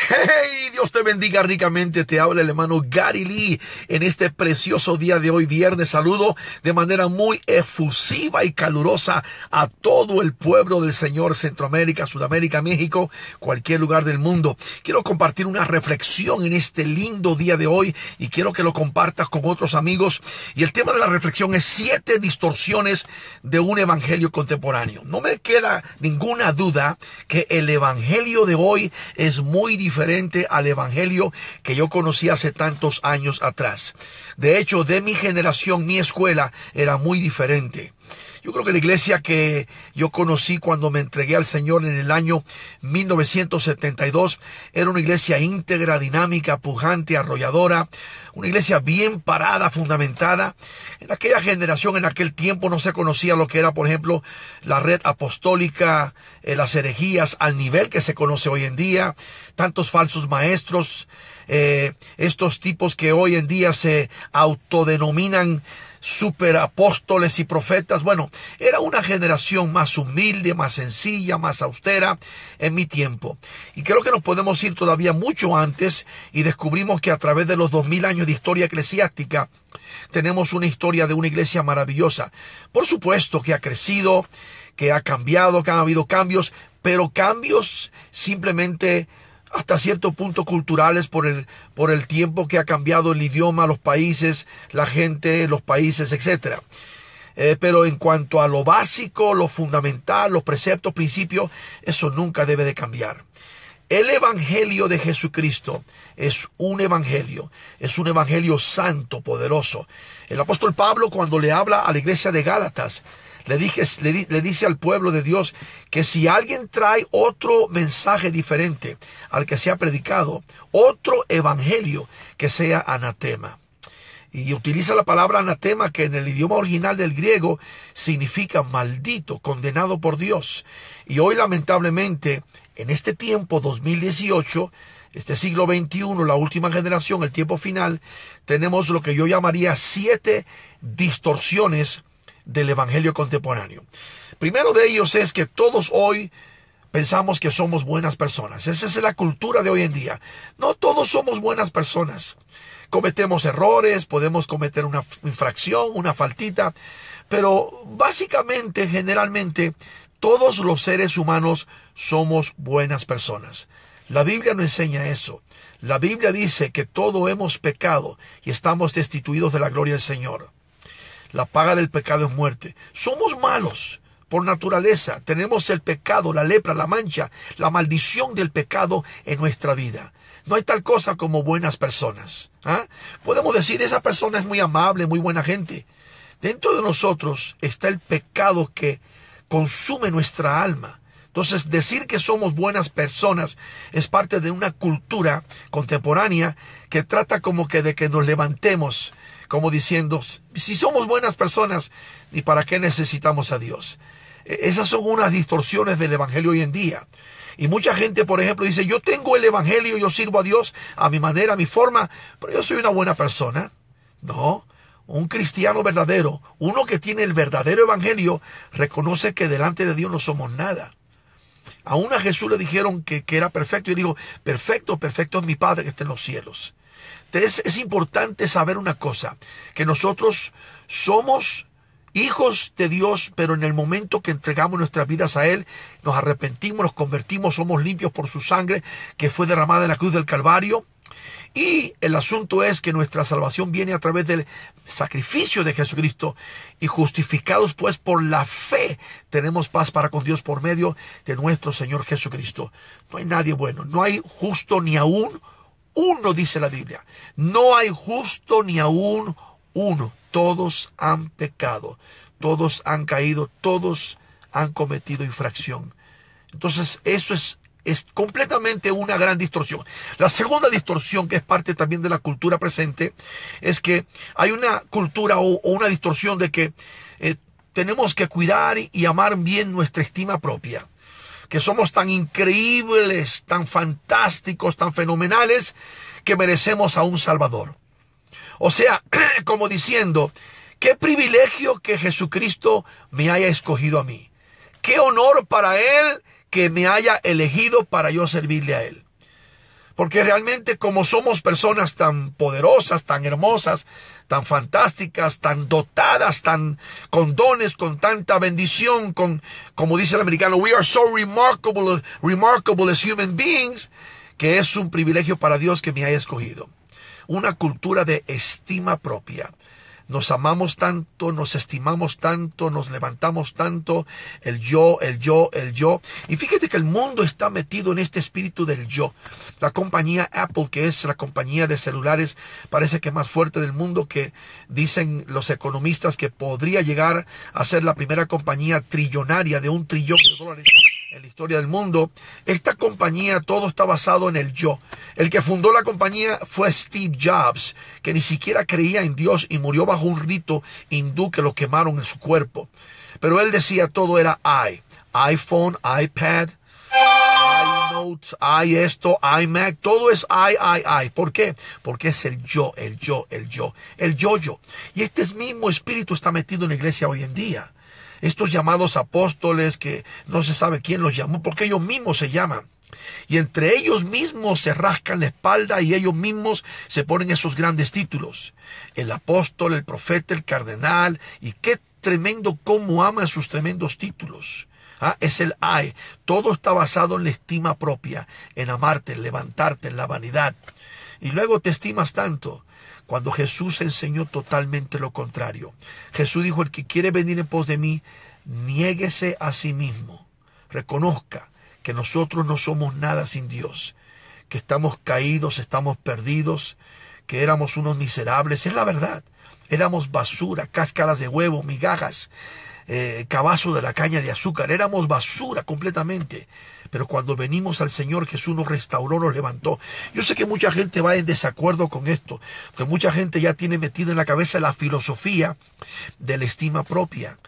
Hey, Dios te bendiga ricamente, te habla el hermano Gary Lee en este precioso día de hoy, viernes. Saludo de manera muy efusiva y calurosa a todo el pueblo del Señor, Centroamérica, Sudamérica, México, cualquier lugar del mundo. Quiero compartir una reflexión en este lindo día de hoy y quiero que lo compartas con otros amigos. Y el tema de la reflexión es 7 distorsiones de un evangelio contemporáneo. No me queda ninguna duda que el evangelio de hoy es muy diferente al evangelio que yo conocí hace tantos años atrás. De hecho, de mi generación, mi escuela era muy diferente. Yo creo que la iglesia que yo conocí cuando me entregué al Señor en el año 1972 era una iglesia íntegra, dinámica, pujante, arrolladora, una iglesia bien parada, fundamentada. En aquella generación, en aquel tiempo, no se conocía lo que era, por ejemplo, la red apostólica, las herejías al nivel que se conoce hoy en día, tantos falsos maestros, estos tipos que hoy en día se autodenominan superapóstoles y profetas. Bueno, era una generación más humilde, más sencilla, más austera en mi tiempo. Y creo que nos podemos ir todavía mucho antes y descubrimos que a través de los 2000 años de historia eclesiástica tenemos una historia de una iglesia maravillosa. Por supuesto que ha crecido, que ha cambiado, que han habido cambios, pero cambios simplemente hasta cierto punto culturales por el tiempo que ha cambiado el idioma, los países, la gente, los países, etc. Pero en cuanto a lo básico, lo fundamental, los preceptos, principios, eso nunca debe de cambiar. El evangelio de Jesucristo es un evangelio santo, poderoso. El apóstol Pablo, cuando le habla a la iglesia de Gálatas, le dice al pueblo de Dios que si alguien trae otro mensaje diferente al que se ha predicado, otro evangelio, que sea anatema. Y utiliza la palabra anatema, que en el idioma original del griego significa maldito, condenado por Dios. Y hoy, lamentablemente, en este tiempo 2018, este siglo XXI, la última generación, el tiempo final, tenemos lo que yo llamaría 7 distorsiones del evangelio contemporáneo. Primero de ellos es que todos hoy pensamos que somos buenas personas. Esa es la cultura de hoy en día. No todos somos buenas personas. Cometemos errores, podemos cometer una infracción, una faltita, pero básicamente, generalmente, todos los seres humanos somos buenas personas. La Biblia no enseña eso. La Biblia dice que todos hemos pecado y estamos destituidos de la gloria del Señor. La paga del pecado es muerte. Somos malos por naturaleza. Tenemos el pecado, la lepra, la mancha, la maldición del pecado en nuestra vida. No hay tal cosa como buenas personas. Podemos decir, esa persona es muy amable, muy buena gente. Dentro de nosotros está el pecado que consume nuestra alma. Entonces, decir que somos buenas personas es parte de una cultura contemporánea que trata como que de que nos levantemos, como diciendo, si somos buenas personas, ¿y para qué necesitamos a Dios? Esas son unas distorsiones del evangelio hoy en día. Y mucha gente, por ejemplo, dice, yo tengo el evangelio, yo sirvo a Dios a mi manera, a mi forma, pero yo soy una buena persona. No, un cristiano verdadero, uno que tiene el verdadero evangelio, reconoce que delante de Dios no somos nada. Aún a Jesús le dijeron que era perfecto, y dijo, perfecto, perfecto es mi Padre que está en los cielos. Entonces es importante saber una cosa, que nosotros somos hijos de Dios, pero en el momento que entregamos nuestras vidas a Él, nos arrepentimos, nos convertimos, somos limpios por su sangre que fue derramada en la cruz del Calvario. Y el asunto es que nuestra salvación viene a través del sacrificio de Jesucristo, y justificados pues por la fe tenemos paz para con Dios por medio de nuestro Señor Jesucristo. No hay nadie bueno, no hay justo ni aún uno, dice la Biblia. No hay justo ni aún uno. Todos han pecado, todos han caído, todos han cometido infracción. Entonces eso es completamente una gran distorsión. La segunda distorsión, que es parte también de la cultura presente, es que hay una cultura o una distorsión de que tenemos que cuidar y amar bien nuestra estima propia. Que somos tan increíbles, tan fantásticos, tan fenomenales, que merecemos a un Salvador. O sea, como diciendo, qué privilegio que Jesucristo me haya escogido a mí. Qué honor para Él que me haya elegido para yo servirle a Él. Porque realmente como somos personas tan poderosas, tan hermosas, tan fantásticas, tan dotadas, tan con dones, con tanta bendición, como dice el americano, we are so remarkable as human beings, que es un privilegio para Dios que me haya escogido. Una cultura de estima propia. Nos amamos tanto, nos estimamos tanto, nos levantamos tanto, el yo, el yo, el yo. Y fíjate que el mundo está metido en este espíritu del yo. La compañía Apple, que es la compañía de celulares, parece que más fuerte del mundo, que dicen los economistas que podría llegar a ser la primera compañía trillonaria de $1 trillón en la historia del mundo. Esta compañía, todo está basado en el yo. El que fundó la compañía fue Steve Jobs, que ni siquiera creía en Dios y murió bajo un rito hindú que lo quemaron en su cuerpo. Pero él decía todo era I. iPhone, iPad, iNotes, esto, iMac, todo es I. ¿Por qué? Porque es el yo, el yo, el yo, el yo-yo. Y este mismo espíritu está metido en la iglesia hoy en día. Estos llamados apóstoles que no se sabe quién los llamó, porque ellos mismos se llaman. Y entre ellos mismos se rascan la espalda y ellos mismos se ponen esos grandes títulos. El apóstol, el profeta, el cardenal. Y qué tremendo cómo aman sus tremendos títulos. Es el I. Todo está basado en la estima propia, en amarte, en levantarte, en la vanidad. Y luego te estimas tanto. Cuando Jesús enseñó totalmente lo contrario. Jesús dijo, el que quiere venir en pos de mí, niéguese a sí mismo. Reconozca que nosotros no somos nada sin Dios. Que estamos caídos, estamos perdidos, que éramos unos miserables. Es la verdad. Éramos basura, cáscaras de huevo, migajas, cabazo de la caña de azúcar. Éramos basura completamente. Pero cuando venimos al Señor, Jesús nos restauró, nos levantó. Yo sé que mucha gente va en desacuerdo con esto, porque mucha gente ya tiene metida en la cabeza la filosofía de la estima propia.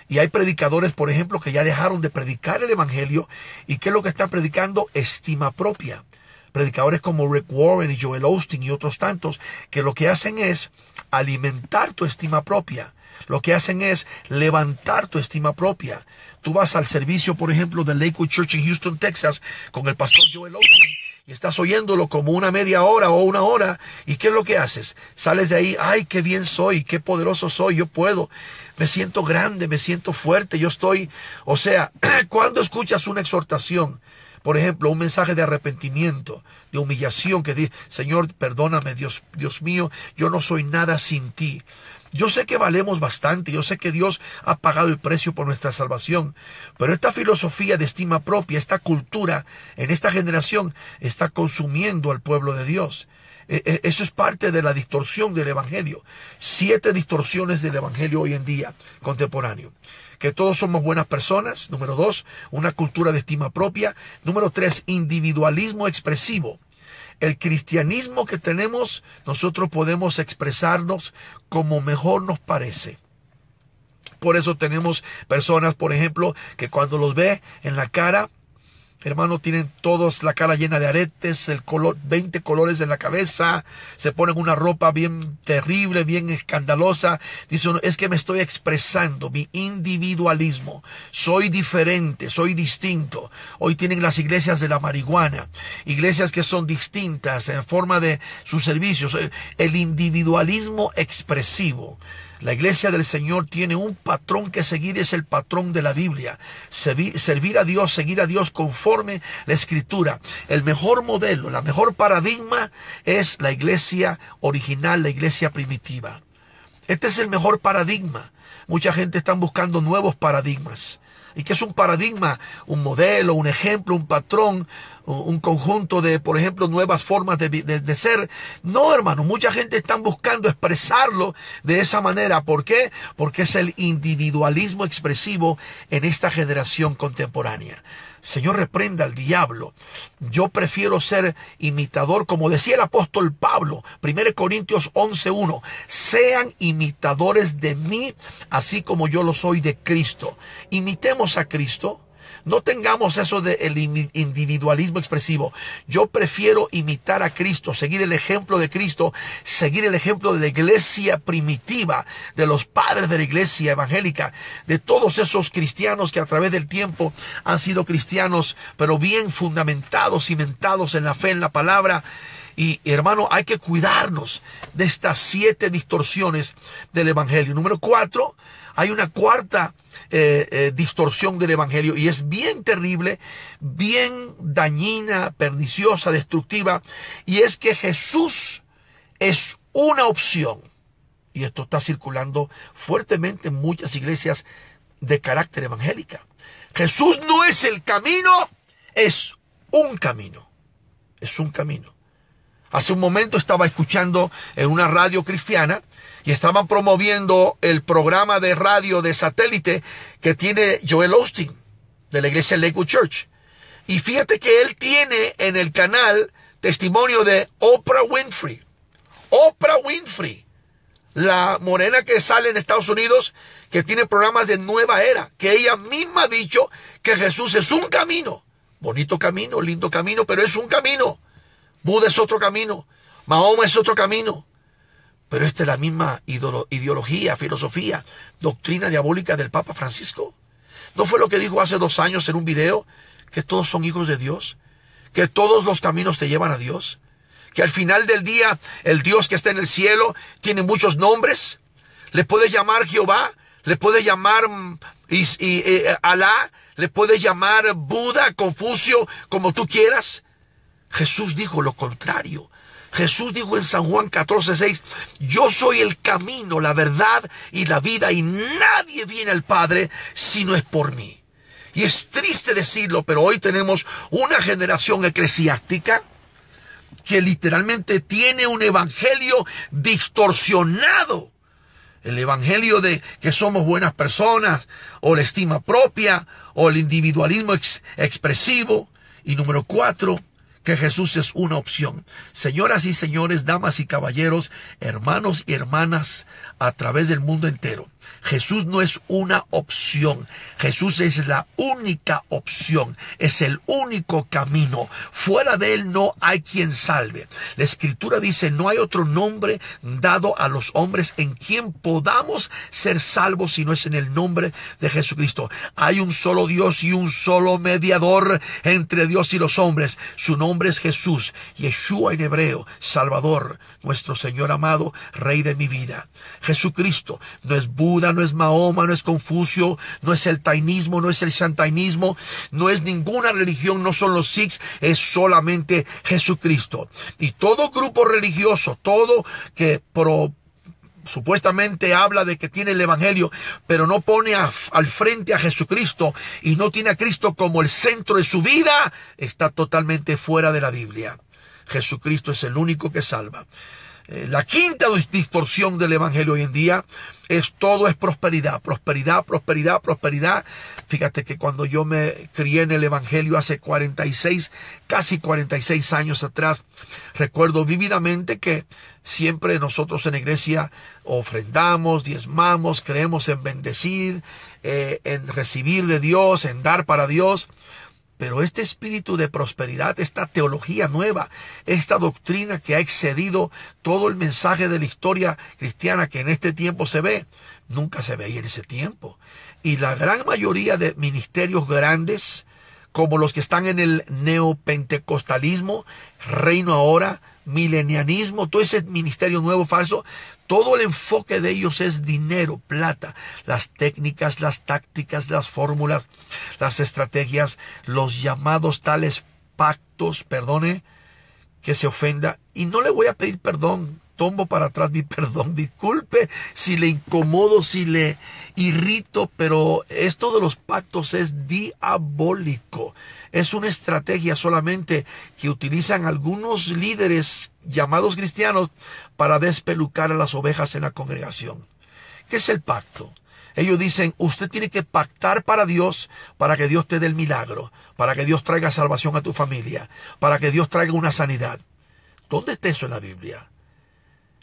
Y hay predicadores, por ejemplo, que ya dejaron de predicar el evangelio. ¿Y qué es lo que están predicando? Estima propia. Predicadores como Rick Warren y Joel Osteen y otros tantos, que lo que hacen es alimentar tu estima propia. Lo que hacen es levantar tu estima propia. Tú vas al servicio, por ejemplo, del Lakewood Church en Houston, Texas, con el pastor Joel Osteen, y estás oyéndolo como una media hora o una hora. ¿Y qué es lo que haces? Sales de ahí, ay, qué bien soy, qué poderoso soy, yo puedo. Me siento grande, me siento fuerte, yo estoy... O sea, cuando escuchas una exhortación, por ejemplo, un mensaje de arrepentimiento, de humillación, que dice, Señor, perdóname, Dios mío, yo no soy nada sin ti. Yo sé que valemos bastante, yo sé que Dios ha pagado el precio por nuestra salvación, pero esta filosofía de estima propia, esta cultura en esta generación está consumiendo al pueblo de Dios. Eso es parte de la distorsión del evangelio. 7 distorsiones del evangelio hoy en día contemporáneo. Que todos somos buenas personas. Número 2, una cultura de estima propia. Número 3, individualismo expresivo. El cristianismo que tenemos, nosotros podemos expresarnos como mejor nos parece. Por eso tenemos personas, por ejemplo, que cuando los ve en la cara, hermano, tienen todos la cara llena de aretes, 20 colores en la cabeza, se ponen una ropa bien terrible, bien escandalosa. Dice uno, es que me estoy expresando, mi individualismo. Soy diferente, soy distinto. Hoy tienen las iglesias de la marihuana, iglesias que son distintas en forma de sus servicios. El individualismo expresivo. La iglesia del Señor tiene un patrón que seguir, es el patrón de la Biblia. Servir a Dios, seguir a Dios conforme la Escritura. El mejor modelo, la mejor paradigma es la iglesia original, la iglesia primitiva. Este es el mejor paradigma. Mucha gente está buscando nuevos paradigmas. ¿Y qué es un paradigma? Un modelo, un ejemplo, un patrón, un conjunto de, por ejemplo, nuevas formas de ser. No, hermano, mucha gente está buscando expresarlo de esa manera. ¿Por qué? Porque es el individualismo expresivo en esta generación contemporánea. Señor, reprenda al diablo. Yo prefiero ser imitador, como decía el apóstol Pablo, 1 Corintios 11:1. Sean imitadores de mí, así como yo lo soy de Cristo. Imitemos a Cristo. No tengamos eso del individualismo expresivo. Yo prefiero imitar a Cristo, seguir el ejemplo de Cristo, seguir el ejemplo de la iglesia primitiva, de los padres de la iglesia evangélica, de todos esos cristianos que a través del tiempo han sido cristianos, pero bien fundamentados, cimentados en la fe, en la palabra. Y hermano, hay que cuidarnos de estas 7 distorsiones del evangelio. Número 4, hay una cuarta distorsión del evangelio, y es bien terrible, bien dañina, perniciosa, destructiva, y es que Jesús es una opción. Y esto está circulando fuertemente en muchas iglesias de carácter evangélica. Jesús no es el camino, es un camino. Es un camino. Hace un momento estaba escuchando en una radio cristiana y estaban promoviendo el programa de radio de satélite que tiene Joel Osteen de la iglesia Lakewood Church. Y fíjate que él tiene en el canal testimonio de Oprah Winfrey. Oprah Winfrey, la morena que sale en Estados Unidos, que tiene programas de nueva era, que ella misma ha dicho que Jesús es un camino. Bonito camino, lindo camino, pero es un camino. Buda es otro camino, Mahoma es otro camino, pero esta es la misma ideología, filosofía, doctrina diabólica del Papa Francisco. ¿No fue lo que dijo hace 2 años en un video? Que todos son hijos de Dios, que todos los caminos te llevan a Dios, que al final del día el Dios que está en el cielo tiene muchos nombres. Le puedes llamar Jehová, le puedes llamar Alá, le puedes llamar Buda, Confucio, como tú quieras. Jesús dijo lo contrario. Jesús dijo en San Juan 14:6, yo soy el camino, la verdad y la vida, y nadie viene al Padre si no es por mí. Y es triste decirlo, pero hoy tenemos una generación eclesiástica que literalmente tiene un evangelio distorsionado. El evangelio de que somos buenas personas, o la estima propia, o el individualismo expresivo. Y número 4, que Jesús es una opción. Señoras y señores, damas y caballeros, hermanos y hermanas a través del mundo entero, Jesús no es una opción. Jesús es la única opción. Es el único camino. Fuera de él no hay quien salve. La Escritura dice, no hay otro nombre dado a los hombres en quien podamos ser salvos si no es en el nombre de Jesucristo. Hay un solo Dios y un solo mediador entre Dios y los hombres. Su nombre es Jesús, Yeshua en hebreo, Salvador, nuestro Señor amado, Rey de mi vida. Jesucristo no es Buda, no es Mahoma, no es Confucio, no es el tainismo, no es el shantainismo, no es ninguna religión, no son los Sikhs, es solamente Jesucristo. Y todo grupo religioso, todo que supuestamente habla de que tiene el evangelio, pero no pone al frente a Jesucristo y no tiene a Cristo como el centro de su vida, está totalmente fuera de la Biblia. Jesucristo es el único que salva. La quinta distorsión del evangelio hoy en día es todo es prosperidad, prosperidad, prosperidad, prosperidad. Fíjate que cuando yo me crié en el evangelio hace casi 46 años atrás, recuerdo vívidamente que siempre nosotros en la iglesia ofrendamos, diezmamos, creemos en bendecir, en recibir de Dios, en dar para Dios. Pero este espíritu de prosperidad, esta teología nueva, esta doctrina que ha excedido todo el mensaje de la historia cristiana que en este tiempo se ve, nunca se veía en ese tiempo. Y la gran mayoría de ministerios grandes, como los que están en el neopentecostalismo, reino ahora, milenianismo, todo ese ministerio nuevo falso, todo el enfoque de ellos es dinero, plata, las técnicas, las tácticas, las fórmulas, las estrategias, los llamados tales pactos, perdone que se ofenda, y no le voy a pedir perdón, tomo para atrás mi perdón, disculpe si le incomodo, si le irrito, pero esto de los pactos es diabólico. Es una estrategia solamente que utilizan algunos líderes llamados cristianos para despelucar a las ovejas en la congregación. ¿Qué es el pacto? Ellos dicen, usted tiene que pactar para Dios, para que Dios te dé el milagro, para que Dios traiga salvación a tu familia, para que Dios traiga una sanidad. ¿Dónde está eso en la Biblia?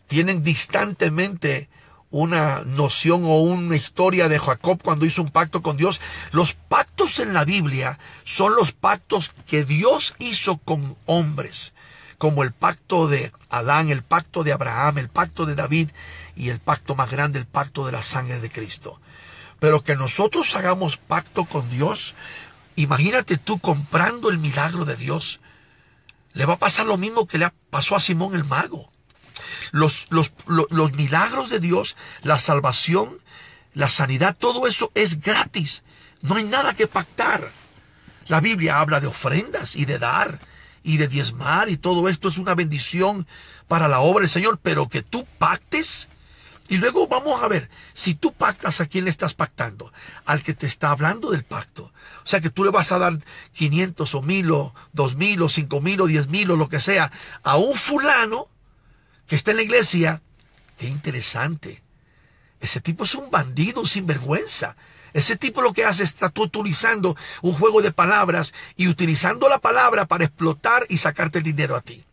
Tienen distantemente una noción o una historia de Jacob cuando hizo un pacto con Dios. Los pactos en la Biblia son los pactos que Dios hizo con hombres, como el pacto de Adán, el pacto de Abraham, el pacto de David y el pacto más grande, el pacto de la sangre de Cristo. Pero que nosotros hagamos pacto con Dios, imagínate tú comprando el milagro de Dios. Le va a pasar lo mismo que le pasó a Simón el mago. Los milagros de Dios, la salvación, la sanidad, todo eso es gratis. No hay nada que pactar. La Biblia habla de ofrendas y de dar y de diezmar, y todo esto es una bendición para la obra del Señor, pero que tú pactes. Y luego vamos a ver, si tú pactas, ¿a quién le estás pactando? Al que te está hablando del pacto. O sea que tú le vas a dar 500 o 1000 o 2000 o 5000 o 10,000 o lo que sea a un fulano que está en la iglesia. Qué interesante. Ese tipo es un bandido, un sinvergüenza. Ese tipo lo que hace es está utilizando un juego de palabras y utilizando la palabra para explotar y sacarte el dinero a ti.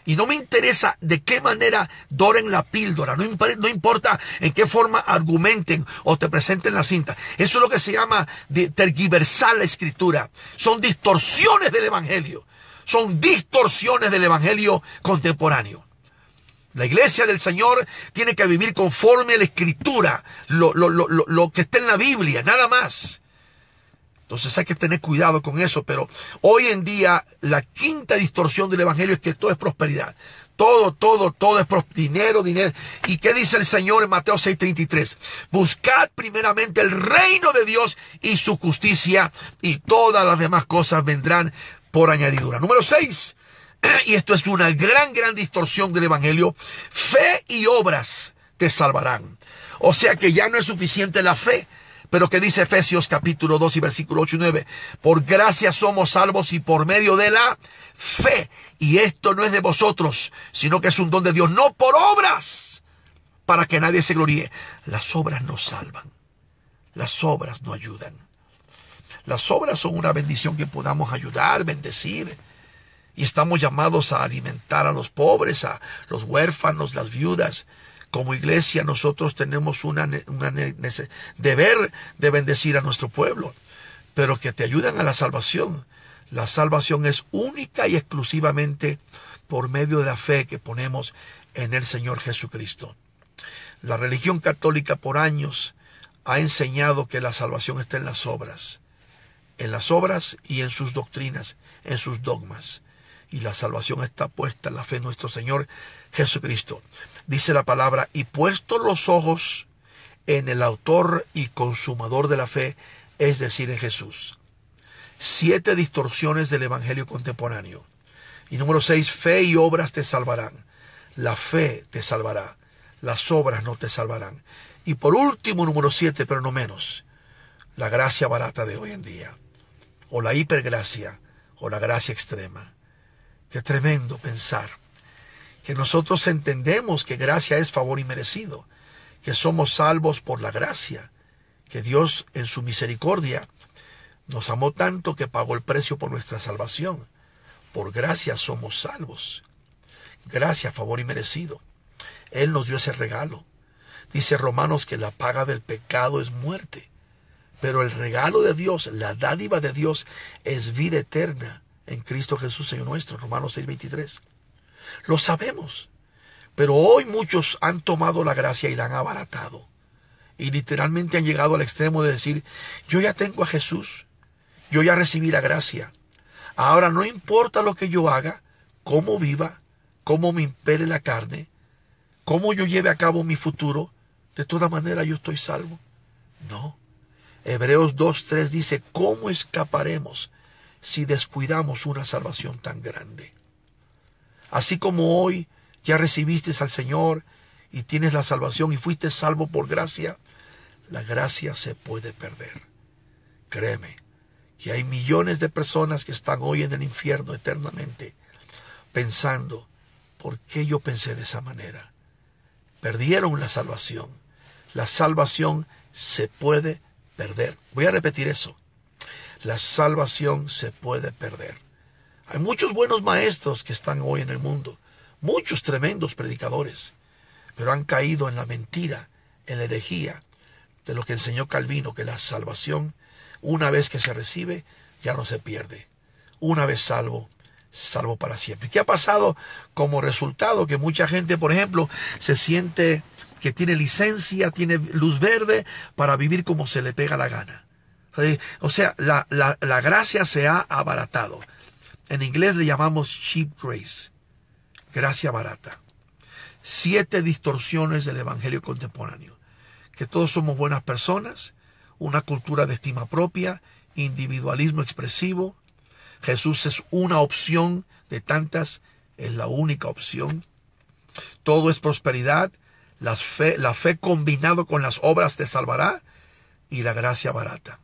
Y no me interesa de qué manera doren la píldora, no importa en qué forma argumenten o te presenten la cinta. Eso es lo que se llama tergiversar la escritura. Son distorsiones del evangelio. Son distorsiones del evangelio contemporáneo. La iglesia del Señor tiene que vivir conforme a la escritura, lo que está en la Biblia, nada más. Entonces hay que tener cuidado con eso, pero hoy en día la quinta distorsión del evangelio es que todo es prosperidad. Todo es dinero. ¿Y qué dice el Señor en Mateo 6:33? Buscad primeramente el reino de Dios y su justicia, y todas las demás cosas vendrán por añadidura. Número 6, y esto es una gran distorsión del evangelio: fe y obras te salvarán. O sea que ya no es suficiente la fe. Pero que dice Efesios capítulo 2 y versículo 8 y 9. Por gracia somos salvos y por medio de la fe. Y esto no es de vosotros, sino que es un don de Dios, no por obras, para que nadie se gloríe. Las obras no salvan. Las obras no ayudan. Las obras son una bendición que podamos ayudar, bendecir. Y estamos llamados a alimentar a los pobres, a los huérfanos, las viudas. Como iglesia nosotros tenemos un deber de bendecir a nuestro pueblo, pero que te ayudan a la salvación. La salvación es única y exclusivamente por medio de la fe que ponemos en el Señor Jesucristo. La religión católica por años ha enseñado que la salvación está en las obras y en sus doctrinas, en sus dogmas. Y la salvación está puesta en la fe en nuestro Señor Jesucristo. Dice la palabra: y puestos los ojos en el autor y consumador de la fe, es decir, en Jesús. 7 distorsiones del evangelio contemporáneo. Y número 6, fe y obras te salvarán. La fe te salvará. Las obras no te salvarán. Y por último, número 7, pero no menos, la gracia barata de hoy en día. O la hipergracia, o la gracia extrema. Qué tremendo pensar que nosotros entendemos que gracia es favor inmerecido, que somos salvos por la gracia, que Dios en su misericordia nos amó tanto que pagó el precio por nuestra salvación. Por gracia somos salvos. Gracia, favor inmerecido. Él nos dio ese regalo. Dice Romanos que la paga del pecado es muerte, pero el regalo de Dios, la dádiva de Dios, es vida eterna en Cristo Jesús, Señor nuestro. Romanos 6:23. Lo sabemos. Pero hoy muchos han tomado la gracia y la han abaratado. Y literalmente han llegado al extremo de decir: yo ya tengo a Jesús. Yo ya recibí la gracia. Ahora no importa lo que yo haga, cómo viva, cómo me impele la carne, cómo yo lleve a cabo mi futuro, de toda manera yo estoy salvo. No. Hebreos 2:3 dice: ¿cómo escaparemos si descuidamos una salvación tan grande? Así como hoy ya recibiste al Señor y tienes la salvación y fuiste salvo por gracia, la gracia se puede perder. Créeme que hay millones de personas que están hoy en el infierno eternamente pensando: ¿por qué yo pensé de esa manera? Perdieron la salvación. La salvación se puede perder. Voy a repetir eso. La salvación se puede perder. Hay muchos buenos maestros que están hoy en el mundo, muchos tremendos predicadores, pero han caído en la mentira en la herejía de lo que enseñó Calvino, que la salvación, una vez que se recibe, ya no se pierde. Una vez salvo, salvo para siempre. ¿Qué ha pasado como resultado? Que mucha gente, por ejemplo, se siente que tiene licencia, tiene luz verde para vivir como se le pega la gana. O sea, la gracia se ha abaratado. En inglés le llamamos cheap grace, gracia barata. 7 distorsiones del evangelio contemporáneo. Que todos somos buenas personas, una cultura de estima propia, individualismo expresivo. Jesús es una opción de tantas, es la única opción. Todo es prosperidad, la fe combinado con las obras te salvará y la gracia barata.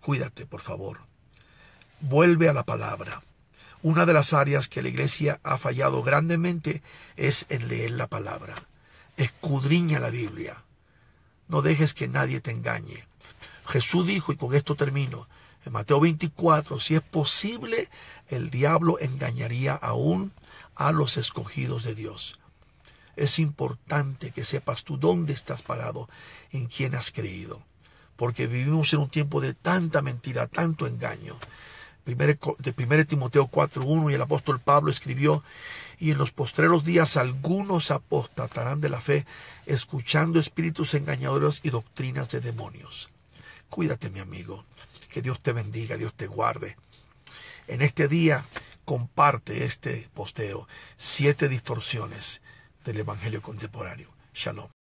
Cuídate, por favor. Vuelve a la palabra. Una de las áreas que la iglesia ha fallado grandemente es en leer la palabra. Escudriña la Biblia. No dejes que nadie te engañe. Jesús dijo, y con esto termino, en Mateo 24, si es posible, el diablo engañaría aún a los escogidos de Dios. Es importante que sepas tú dónde estás parado, en quién has creído, porque vivimos en un tiempo de tanta mentira, tanto engaño. De 1 Timoteo 4:1, y el apóstol Pablo escribió, y en los postreros días algunos apostatarán de la fe, escuchando espíritus engañadores y doctrinas de demonios. Cuídate, mi amigo. Que Dios te bendiga, Dios te guarde. En este día, comparte este posteo. 7 distorsiones del evangelio contemporáneo. Shalom.